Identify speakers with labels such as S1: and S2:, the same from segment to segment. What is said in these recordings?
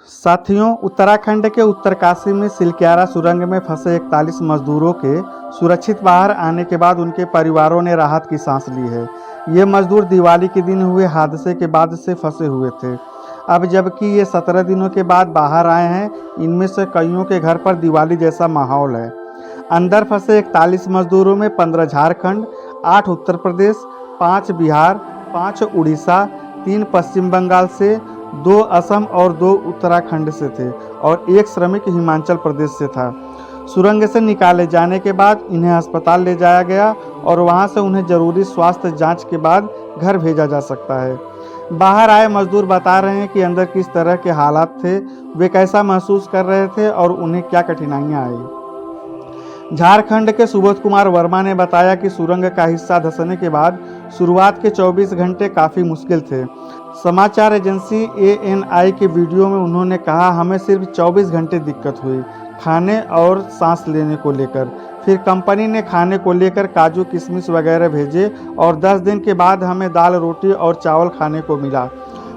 S1: साथियों, उत्तराखंड के उत्तरकाशी में सिलक्यारा सुरंग में फंसे 41 मजदूरों के सुरक्षित बाहर आने के बाद उनके परिवारों ने राहत की सांस ली है। ये मजदूर दिवाली के दिन हुए हादसे के बाद से फंसे हुए थे। अब जबकि ये 17 दिनों के बाद बाहर आए हैं, इनमें से कईयों के घर पर दिवाली जैसा माहौल है। अंदर फंसे 41 मजदूरों में 15 झारखंड, 8 उत्तर प्रदेश, 5 बिहार, 5 उड़ीसा, 3 पश्चिम बंगाल से, 2 असम और 2 उत्तराखंड से थे और 1 श्रमिक हिमाचल प्रदेश से था। सुरंग से निकाले जाने के बाद इन्हें अस्पताल ले जाया गया और वहां से उन्हें जरूरी स्वास्थ्य जांच के बाद घर भेजा जा सकता है। बाहर आए मजदूर बता रहे हैं कि अंदर किस तरह के हालात थे, वे कैसा महसूस कर रहे थे और उन्हें क्या कठिनाइयां आई। झारखंड के सुबोध कुमार वर्मा ने बताया कि सुरंग का हिस्सा धंसने के बाद शुरुआत के 24 घंटे काफ़ी मुश्किल थे। समाचार एजेंसी ANI के वीडियो में उन्होंने कहा, हमें सिर्फ 24 घंटे दिक्कत हुई खाने और सांस लेने को लेकर। फिर कंपनी ने खाने को लेकर काजू किशमिश वगैरह भेजे और 10 दिन के बाद हमें दाल रोटी और चावल खाने को मिला।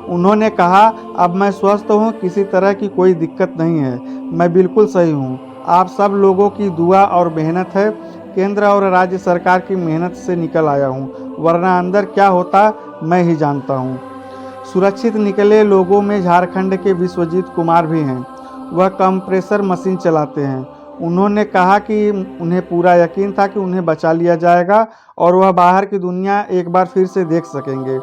S1: उन्होंने कहा, अब मैं स्वस्थ हूँ, किसी तरह की कोई दिक्कत नहीं है, मैं बिल्कुल सही हूँ। आप सब लोगों की दुआ और मेहनत है, केंद्र और राज्य सरकार की मेहनत से निकल आया हूँ, वरना अंदर क्या होता मैं ही जानता हूँ। सुरक्षित निकले लोगों में झारखंड के विश्वजीत कुमार भी हैं। वह कंप्रेसर मशीन चलाते हैं। उन्होंने कहा कि उन्हें पूरा यकीन था कि उन्हें बचा लिया जाएगा और वह बाहर की दुनिया एक बार फिर से देख सकेंगे।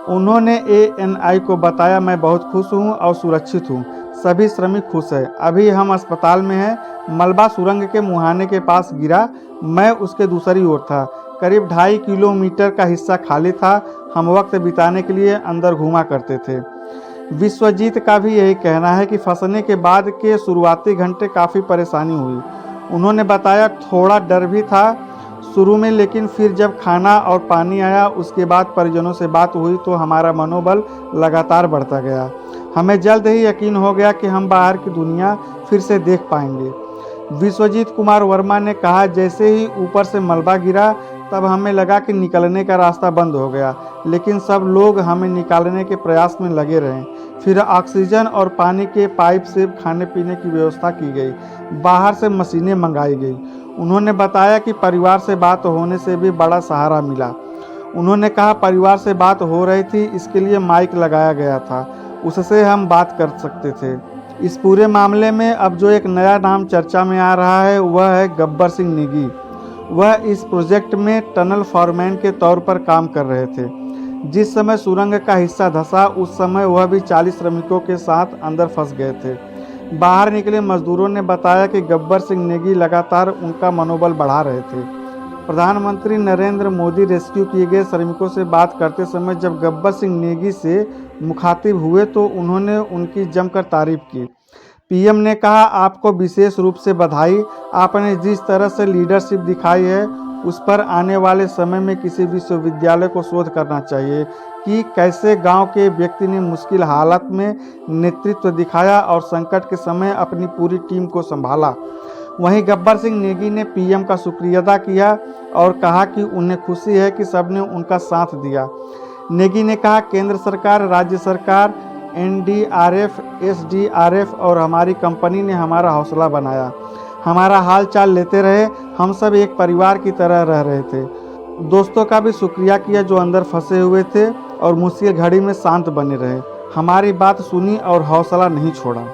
S1: उन्होंने ANI को बताया, मैं बहुत खुश हूँ और सुरक्षित हूँ, सभी श्रमिक खुश हैं। अभी हम अस्पताल में हैं। मलबा सुरंग के मुहाने के पास गिरा, मैं उसके दूसरी ओर था। करीब 2.5 किलोमीटर का हिस्सा खाली था। हम वक्त बिताने के लिए अंदर घूमा करते थे। विश्वजीत का भी यही कहना है कि फंसने के बाद के शुरुआती घंटे काफ़ी परेशानी हुई। उन्होंने बताया, थोड़ा डर भी था शुरू में, लेकिन फिर जब खाना और पानी आया, उसके बाद परिजनों से बात हुई तो हमारा मनोबल लगातार बढ़ता गया। हमें जल्द ही यकीन हो गया कि हम बाहर की दुनिया फिर से देख पाएंगे। विश्वजीत कुमार वर्मा ने कहा, जैसे ही ऊपर से मलबा गिरा तब हमें लगा कि निकलने का रास्ता बंद हो गया, लेकिन सब लोग हमें निकालने के प्रयास में लगे रहे। फिर ऑक्सीजन और पानी के पाइप से खाने पीने की व्यवस्था की गई, बाहर से मशीनें मंगाई गई। उन्होंने बताया कि परिवार से बात होने से भी बड़ा सहारा मिला। उन्होंने कहा, परिवार से बात हो रही थी, इसके लिए माइक लगाया गया था, उससे हम बात कर सकते थे। इस पूरे मामले में अब जो एक नया नाम चर्चा में आ रहा है वह है गब्बर सिंह नेगी। वह इस प्रोजेक्ट में टनल फॉरमैन के तौर पर काम कर रहे थे। जिस समय सुरंग का हिस्सा धंसा उस समय वह भी 40 श्रमिकों के साथ अंदर फंस गए थे। बाहर निकले मजदूरों ने बताया कि गब्बर सिंह नेगी लगातार उनका मनोबल बढ़ा रहे थे। प्रधानमंत्री नरेंद्र मोदी रेस्क्यू किए गए श्रमिकों से बात करते समय जब गब्बर सिंह नेगी से मुखातिब हुए तो उन्होंने उनकी जमकर तारीफ की। PM ने कहा, आपको विशेष रूप से बधाई, आपने जिस तरह से लीडरशिप दिखाई है उस पर आने वाले समय में किसी विश्वविद्यालय को शोध करना चाहिए कि कैसे गांव के व्यक्ति ने मुश्किल हालात में नेतृत्व दिखाया और संकट के समय अपनी पूरी टीम को संभाला। वहीं गब्बर सिंह नेगी ने PM का शुक्रिया अदा किया और कहा कि उन्हें खुशी है कि सबने उनका साथ दिया। नेगी ने कहा, केंद्र सरकार, राज्य सरकार, NDRF, SDRF और हमारी कंपनी ने हमारा हौसला बनाया, हमारा हाल चाल लेते रहे, हम सब एक परिवार की तरह रह रहे थे। दोस्तों का भी शुक्रिया किया जो अंदर फंसे हुए थे और मुश्किल घड़ी में शांत बने रहे, हमारी बात सुनी और हौसला नहीं छोड़ा।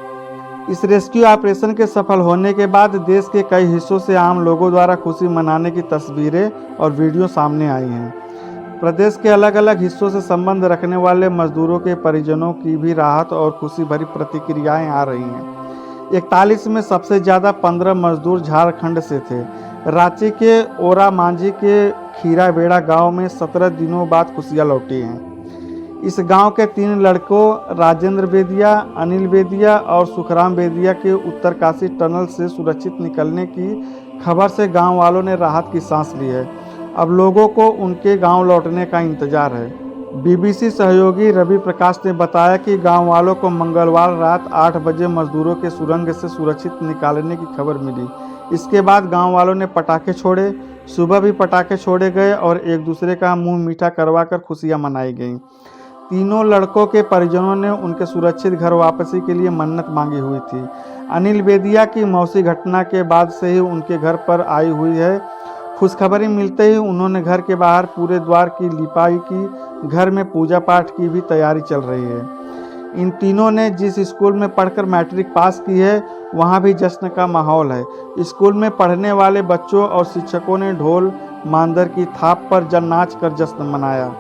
S1: इस रेस्क्यू ऑपरेशन के सफल होने के बाद देश के कई हिस्सों से आम लोगों द्वारा खुशी मनाने की तस्वीरें और वीडियो सामने आई हैं। प्रदेश के अलग अलग हिस्सों से संबंध रखने वाले मजदूरों के परिजनों की भी राहत और खुशी भरी प्रतिक्रियाएं आ रही हैं। 41 में सबसे ज़्यादा 15 मजदूर झारखंड से थे। रांची के ओरा मांझी के खीराबेड़ा गांव में 17 दिनों बाद खुशियां लौटी हैं। इस गांव के 3 लड़कों राजेंद्र बेदिया, अनिल बेदिया और सुखराम बेदिया के उत्तरकाशी टनल से सुरक्षित निकलने की खबर से गाँव वालों ने राहत की सांस ली है। अब लोगों को उनके गांव लौटने का इंतजार है। BBC सहयोगी रवि प्रकाश ने बताया कि गांव वालों को मंगलवार रात 8 बजे मजदूरों के सुरंग से सुरक्षित निकालने की खबर मिली। इसके बाद गांव वालों ने पटाखे छोड़े, सुबह भी पटाखे छोड़े गए और एक दूसरे का मुंह मीठा करवाकर खुशियां मनाई गईं। तीनों लड़कों के परिजनों ने उनके सुरक्षित घर वापसी के लिए मन्नत मांगी हुई थी। अनिल बेदिया की मौसी घटना के बाद से ही उनके घर पर आई हुई है। खुशखबरी मिलते ही उन्होंने घर के बाहर पूरे द्वार की लिपाई की, घर में पूजा पाठ की भी तैयारी चल रही है। इन तीनों ने जिस स्कूल में पढ़कर मैट्रिक पास की है वहाँ भी जश्न का माहौल है। स्कूल में पढ़ने वाले बच्चों और शिक्षकों ने ढोल मांदर की थाप पर जल नाच कर जश्न मनाया।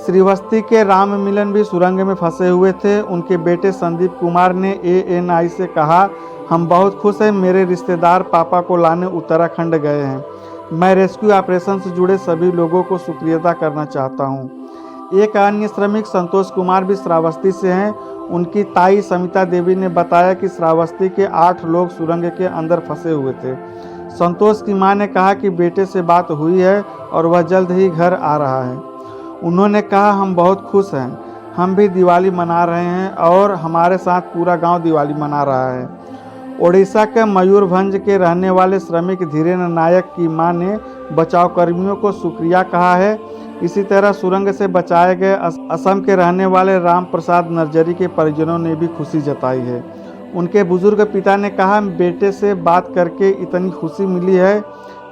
S1: श्रीवस्ती के राम मिलन भी सुरंग में फंसे हुए थे। उनके बेटे संदीप कुमार ने ANI से कहा, हम बहुत खुश हैं, मेरे रिश्तेदार पापा को लाने उत्तराखंड गए हैं। मैं रेस्क्यू ऑपरेशन से जुड़े सभी लोगों को शुक्रिया अदा करना चाहता हूं। एक अन्य श्रमिक संतोष कुमार भी श्रावस्ती से हैं। उनकी ताई समिता देवी ने बताया कि श्रावस्ती के 8 लोग सुरंग के अंदर फंसे हुए थे। संतोष की मां ने कहा कि बेटे से बात हुई है और वह जल्द ही घर आ रहा है। उन्होंने कहा, हम बहुत खुश हैं, हम भी दिवाली मना रहे हैं और हमारे साथ पूरा गांव दिवाली मना रहा है। ओडिशा के मयूरभंज के रहने वाले श्रमिक धीरेन्द्र नायक की मां ने बचाव कर्मियों को शुक्रिया कहा है। इसी तरह सुरंग से बचाए गए असम के रहने वाले राम प्रसाद नर्जरी के परिजनों ने भी खुशी जताई है। उनके बुजुर्ग पिता ने कहा, बेटे से बात करके इतनी खुशी मिली है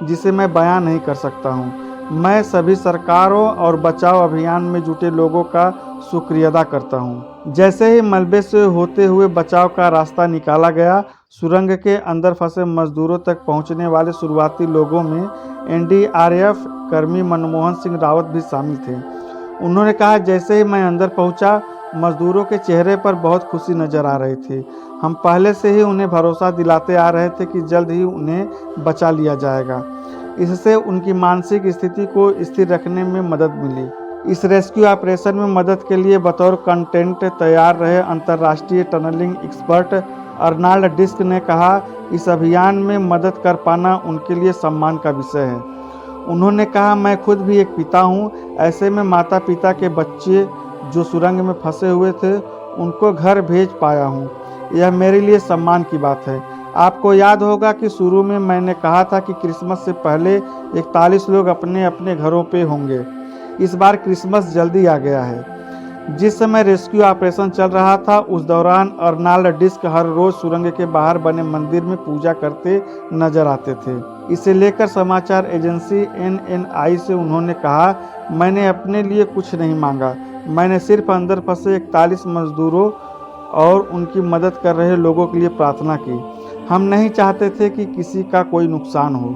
S1: जिसे मैं बयां नहीं कर सकता हूँ। मैं सभी सरकारों और बचाव अभियान में जुटे लोगों का शुक्रिया अदा करता हूं। जैसे ही मलबे से होते हुए बचाव का रास्ता निकाला गया, सुरंग के अंदर फंसे मजदूरों तक पहुंचने वाले शुरुआती लोगों में NDRF कर्मी मनमोहन सिंह रावत भी शामिल थे। उन्होंने कहा, जैसे ही मैं अंदर पहुंचा, मजदूरों के चेहरे पर बहुत खुशी नजर आ रही थी। हम पहले से ही उन्हें भरोसा दिलाते आ रहे थे कि जल्द ही उन्हें बचा लिया जाएगा। इससे उनकी मानसिक स्थिति को स्थिर रखने में मदद मिली। इस रेस्क्यू ऑपरेशन में मदद के लिए बतौर कंटेंट तैयार रहे अंतर्राष्ट्रीय टनलिंग एक्सपर्ट अर्नाल्ड डिस्क ने कहा, इस अभियान में मदद कर पाना उनके लिए सम्मान का विषय है। उन्होंने कहा, मैं खुद भी एक पिता हूँ, ऐसे में माता पिता के बच्चे जो सुरंग में फंसे हुए थे उनको घर भेज पाया हूँ, यह मेरे लिए सम्मान की बात है। आपको याद होगा कि शुरू में मैंने कहा था कि क्रिसमस से पहले 41 लोग अपने अपने घरों पे होंगे। इस बार क्रिसमस जल्दी आ गया है। जिस समय रेस्क्यू ऑपरेशन चल रहा था उस दौरान अर्नाल्ड डिस्क हर रोज सुरंग के बाहर बने मंदिर में पूजा करते नजर आते थे। इसे लेकर समाचार एजेंसी NNI से उन्होंने कहा, मैंने अपने लिए कुछ नहीं मांगा, मैंने सिर्फ अंदर फंसे 41 मजदूरों और उनकी मदद कर रहे लोगों के लिए प्रार्थना की। हम नहीं चाहते थे कि किसी का कोई नुकसान हो।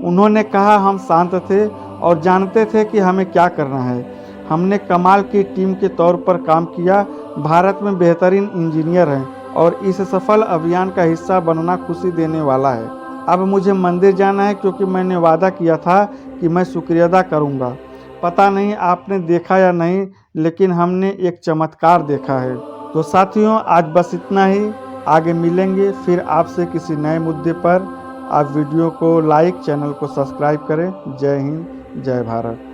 S1: उन्होंने कहा, हम शांत थे और जानते थे कि हमें क्या करना है। हमने कमाल की टीम के तौर पर काम किया। भारत में बेहतरीन इंजीनियर हैं और इस सफल अभियान का हिस्सा बनना खुशी देने वाला है। अब मुझे मंदिर जाना है क्योंकि मैंने वादा किया था कि मैं शुक्रिया अदा करूँगा। पता नहीं आपने देखा या नहीं, लेकिन हमने एक चमत्कार देखा है। तो साथियों, आज बस इतना ही। आगे मिलेंगे फिर आपसे किसी नए मुद्दे पर। आप वीडियो को लाइक, चैनल को सब्सक्राइब करें। जय हिंद, जय भारत।